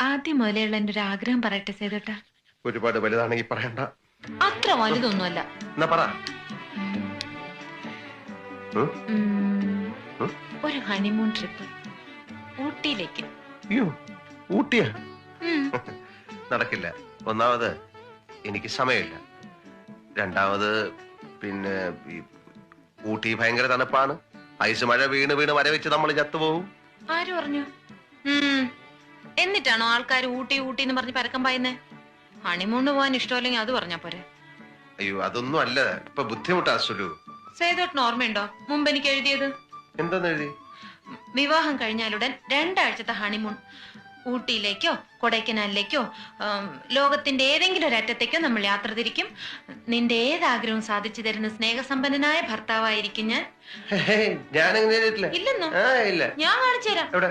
ആദ്യം മുതലുള്ള എന്റെ ഒരു ആഗ്രഹം പറയട്ടെ സേതോട്ടാ. ഒരുപാട് വലുതാണെങ്കിൽ പറയണ്ട. അത്ര വലുതൊന്നുമല്ല. എന്നാ പറ. ഒരു ഹണിമൂൺ ട്രിപ്പ് ഊട്ടിയിലേക്ക്. അയ്യോ, ഊട്ടിയാ? നടക്കില്ല. ഒന്നാമത് എനിക്ക് സമയമില്ല. രണ്ടാമത് പിന്നെ ഊട്ടി ഭയങ്കര തണുപ്പാണ്. ഐസ് മഴ വീണ് വീണ് മരവിച്ച് നമ്മൾ ചത്തുപോകും. ആര് പറഞ്ഞു? എന്നിട്ടാണോ ആൾക്കാർ ഊട്ടി ഊട്ടി എന്ന് പറഞ്ഞ് പരക്കം പായുന്നേ? ഹണിമൂണ് പോവാൻ ഇഷ്ടമല്ലെങ്കിൽ അത് പറഞ്ഞാ പോരെ. അയ്യോ, അതൊന്നും അല്ല. ഇപ്പൊ ബുദ്ധിമുട്ടാ സുലു. സേതോട്ടിന് ഓർമ്മയുണ്ടോ മുമ്പ് എനിക്ക് എഴുതിയത്? എന്താന്ന് എഴുതി? വിവാഹം കഴിഞ്ഞാലുടൻ 2 ആഴ്ചത്തെ ഹണിമൂൺ. ഊട്ടിയിലേക്കോ കൊടൈക്കനാലിലേക്കോ ലോകത്തിന്റെ ഏതെങ്കിലും ഒരു അറ്റത്തേക്കോ നമ്മൾ യാത്ര തിരിക്കും. നിന്റെ ഏതാഗ്രഹവും സാധിച്ചു തരുന്ന സ്നേഹസമ്പന്നനായ ഭർത്താവായിരിക്കും ഞാൻ. ഞാനെങ്ങനെ ഇല്ലെന്നോ? ഇല്ല, ഞാൻ കാണിച്ചു തരാം. എവിടെ?